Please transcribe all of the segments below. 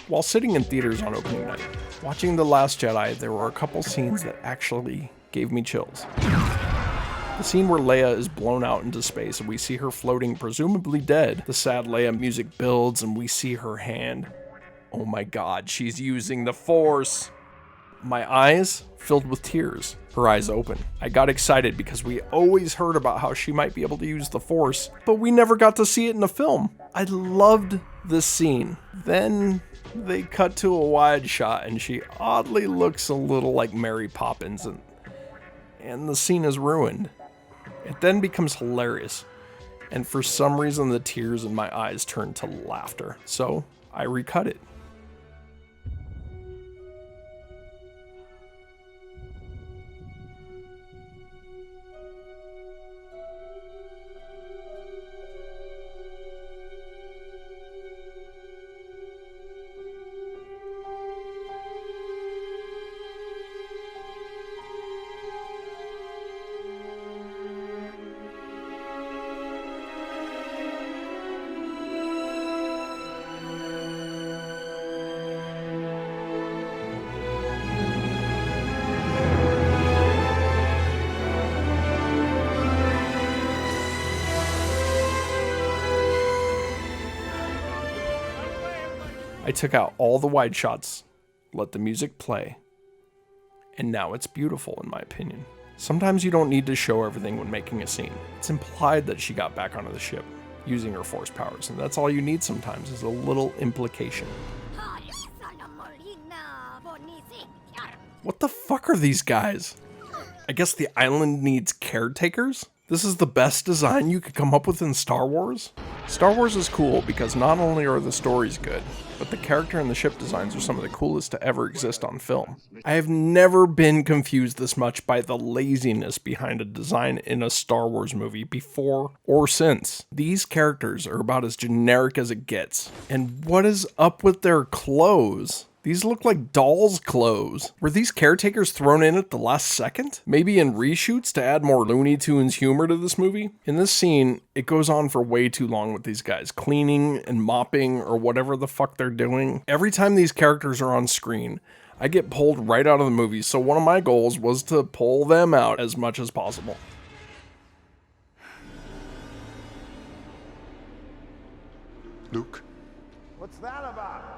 While sitting in theaters on opening night, watching The Last Jedi, there were a couple scenes that actually gave me chills. The scene where Leia is blown out into space and we see her floating, presumably dead. The sad Leia music builds and we see her hand. Oh my god, she's using the Force! My eyes filled with tears, her eyes open. I got excited because we always heard about how she might be able to use the Force, but we never got to see it in a film. I loved this scene. Then they cut to a wide shot and she oddly looks a little like Mary Poppins and the scene is ruined. It then becomes hilarious, and for some reason the tears in my eyes turn to laughter, so I recut it. I took out all the wide shots, let the music play, and now it's beautiful in my opinion. Sometimes you don't need to show everything when making a scene. It's implied that she got back onto the ship, using her Force powers, and that's all you need sometimes is a little implication. What the fuck are these guys? I guess the island needs caretakers? This is the best design you could come up with in Star Wars? Star Wars is cool because not only are the stories good, but the character and the ship designs are some of the coolest to ever exist on film. I have never been confused this much by the laziness behind a design in a Star Wars movie before or since. These characters are about as generic as it gets. And what is up with their clothes? These look like dolls' clothes. Were these caretakers thrown in at the last second? Maybe in reshoots to add more Looney Tunes humor to this movie? In this scene, it goes on for way too long with these guys, cleaning and mopping or whatever the fuck they're doing. Every time these characters are on screen, I get pulled right out of the movie, so one of my goals was to pull them out as much as possible. Luke? What's that about?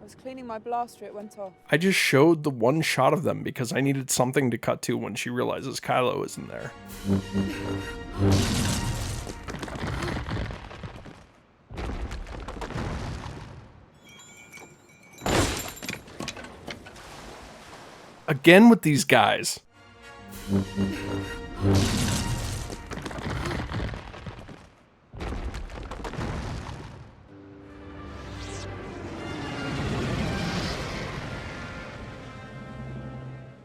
I was cleaning my blaster, it went off. I just showed the one shot of them because I needed something to cut to when she realizes Kylo isn't there. Again with these guys.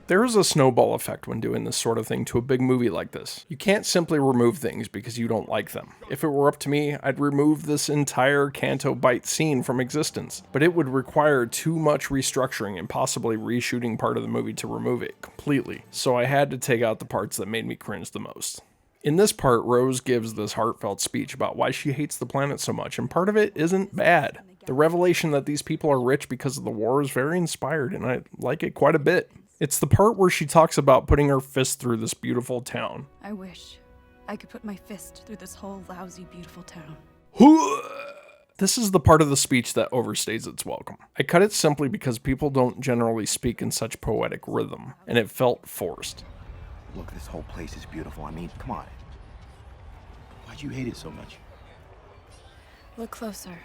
There is a snowball effect when doing this sort of thing to a big movie like this. You can't simply remove things because you don't like them. If it were up to me, I'd remove this entire Canto Bight scene from existence, but it would require too much restructuring and possibly reshooting part of the movie to remove it completely. So I had to take out the parts that made me cringe the most. In this part, Rose gives this heartfelt speech about why she hates the planet so much, and part of it isn't bad. The revelation that these people are rich because of the war is very inspired, and I like it quite a bit. It's the part where she talks about putting her fist through this beautiful town. I wish I could put my fist through this whole lousy, beautiful town. This is the part of the speech that overstays its welcome. I cut it simply because people don't generally speak in such poetic rhythm, and it felt forced. Look, this whole place is beautiful. I mean, come on. Why'd you hate it so much? Look closer.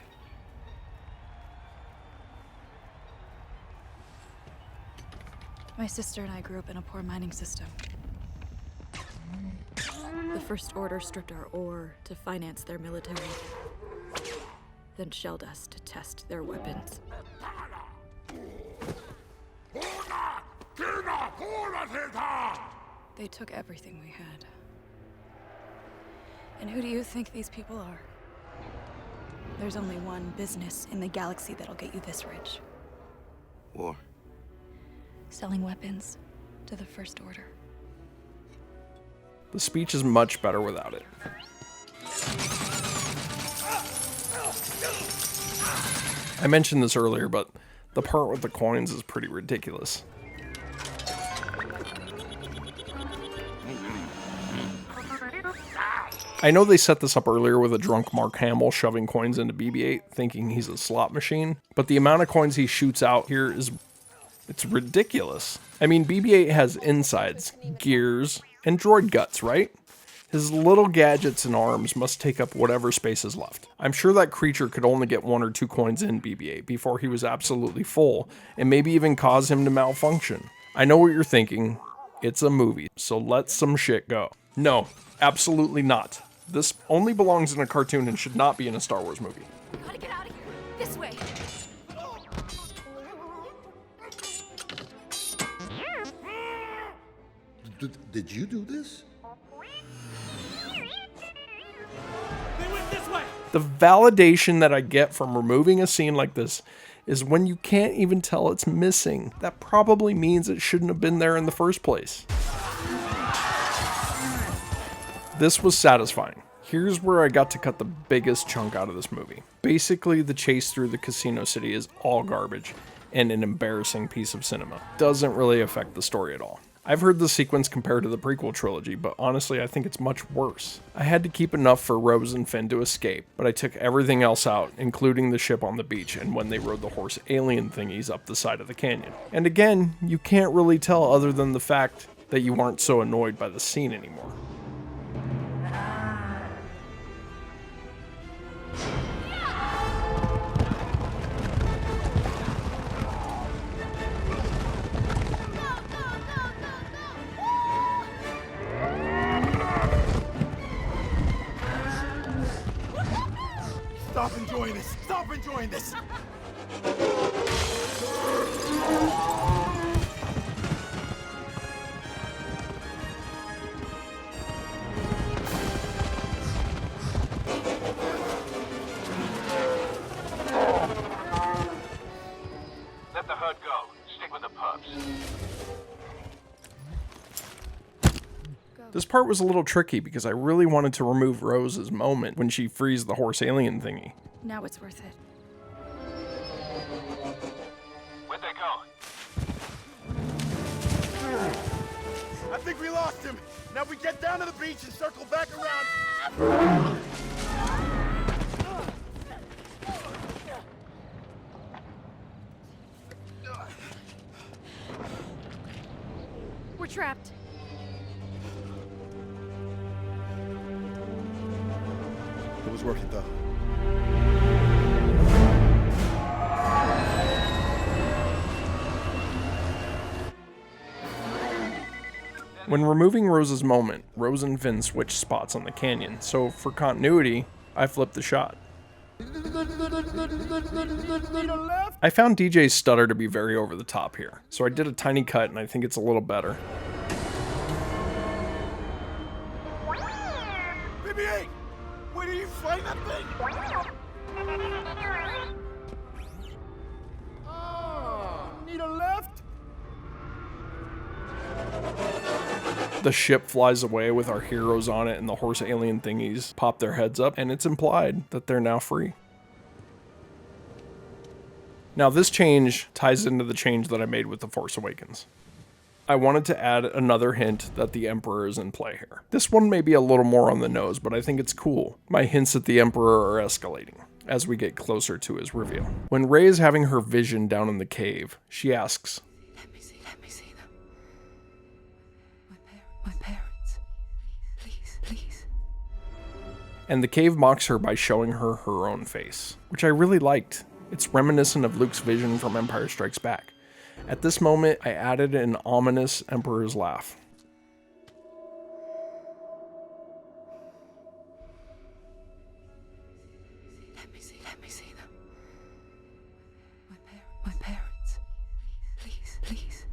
My sister and I grew up in a poor mining system. The First Order stripped our ore to finance their military, then shelled us to test their weapons. They took everything we had. And who do you think these people are? There's only one business in the galaxy that'll get you this rich. War. Selling weapons to the First Order. The speech is much better without it. I mentioned this earlier, but the part with the coins is pretty ridiculous. I know they set this up earlier with a drunk Mark Hamill shoving coins into BB-8, thinking he's a slot machine, but the amount of coins he shoots out here it's ridiculous. I mean, BB-8 has insides, gears, and droid guts, right? His little gadgets and arms must take up whatever space is left. I'm sure that creature could only get 1 or 2 coins in BB-8 before he was absolutely full, and maybe even cause him to malfunction. I know what you're thinking. It's a movie, so let some shit go. No, absolutely not. This only belongs in a cartoon and should not be in a Star Wars movie. We gotta get out of here. This way. Did you do this? The validation that I get from removing a scene like this is when you can't even tell it's missing. That probably means it shouldn't have been there in the first place. This was satisfying. Here's where I got to cut the biggest chunk out of this movie. Basically, the chase through the casino city is all garbage and an embarrassing piece of cinema. Doesn't really affect the story at all. I've heard the sequence compared to the prequel trilogy, but honestly I think it's much worse. I had to keep enough for Rose and Finn to escape, but I took everything else out, including the ship on the beach and when they rode the horse alien thingies up the side of the canyon. And again, you can't really tell other than the fact that you aren't so annoyed by the scene anymore. Stop enjoying this! Stop enjoying this! Let the herd go. Stick with the pups. This part was a little tricky because I really wanted to remove Rose's moment when she frees the horse alien thingy. Now it's worth it. Where'd they go? I think we lost him! Now we get down to the beach and circle back around. We're trapped. It was worth it though. When removing Rose's moment, Rose and Finn switched spots on the canyon, so for continuity, I flipped the shot. I found DJ's stutter to be very over the top here, so I did a tiny cut and I think it's a little better. BB-8! Where did you find that thing? Oh, need a left? The ship flies away with our heroes on it and the horse alien thingies pop their heads up, and it's implied that they're now free. Now this change ties into the change that I made with The Force Awakens. I wanted to add another hint that the Emperor is in play here. This one may be a little more on the nose, but I think it's cool. My hints at the Emperor are escalating as we get closer to his reveal. When Rey is having her vision down in the cave, she asks, Let me see them. My parents. Please. and the cave mocks her by showing her her own face, which I really liked. It's reminiscent of Luke's vision from Empire Strikes Back. At this moment, I added an ominous Emperor's laugh. Let me see them. My parents. Please.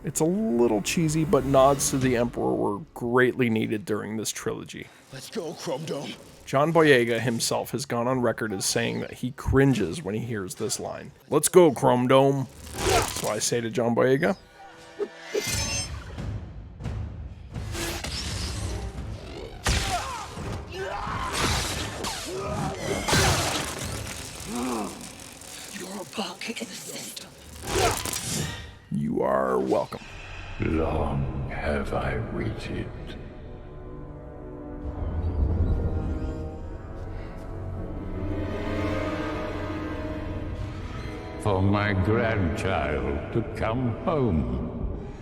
It's a little cheesy, but nods to the Emperor were greatly needed during this trilogy. Let's go, Chrome Dome. John Boyega himself has gone on record as saying that he cringes when he hears this line. Let's go, Chrome Dome. So I say to John Boyega, You're a bug in the system. you are welcome. Long have I waited. For my grandchild to come home.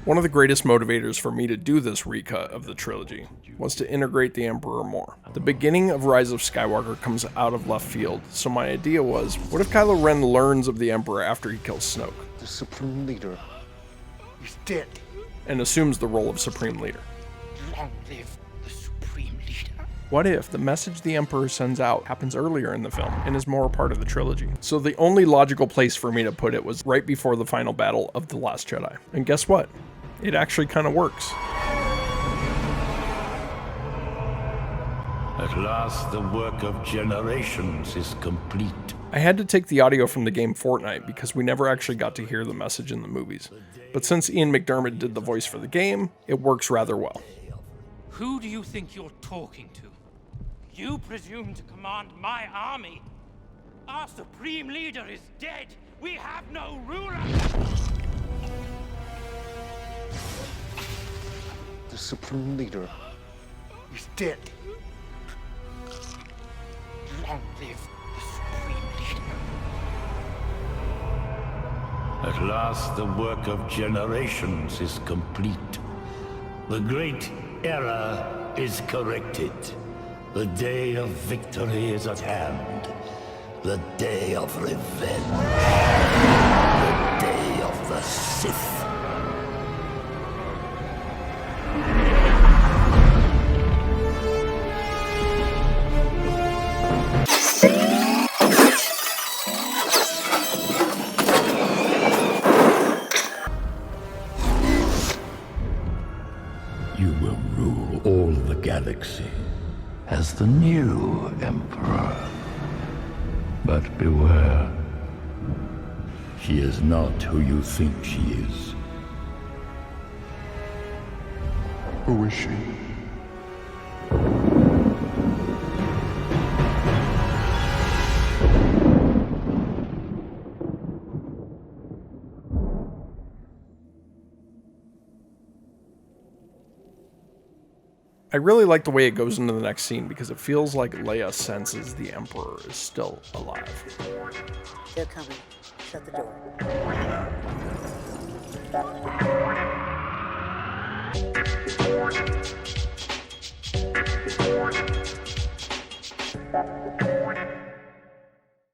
One of the greatest motivators for me to do this recut of the trilogy was to integrate the Emperor more. The beginning of Rise of Skywalker comes out of left field, so my idea was, what if Kylo Ren learns of the Emperor after he kills Snoke, The Supreme Leader is dead. and assumes the role of Supreme Leader? Long live the Supreme Leader. What if the message the Emperor sends out happens earlier in the film and is more a part of the trilogy? So the only logical place for me to put it was right before the final battle of The Last Jedi. And guess what? It actually kind of works. At last the work of generations is complete. I had to take the audio from the game Fortnite because we never actually got to hear the message in the movies. But since Ian McDermott did the voice for the game, it works rather well. Who do you think you're talking to? You presume to command my army? Our supreme leader is dead. We have no ruler. The Supreme Leader is dead. Long live the Supreme Leader. At last the work of generations is complete. The great error is corrected. The day of victory is at hand. The day of revenge. The day of the Sith. You will rule all the galaxy as the new Emperor. But beware. She is not who you think she is. Who is she? I really like the way it goes into the next scene because it feels like Leia senses the Emperor is still alive. They're coming. Shut the door.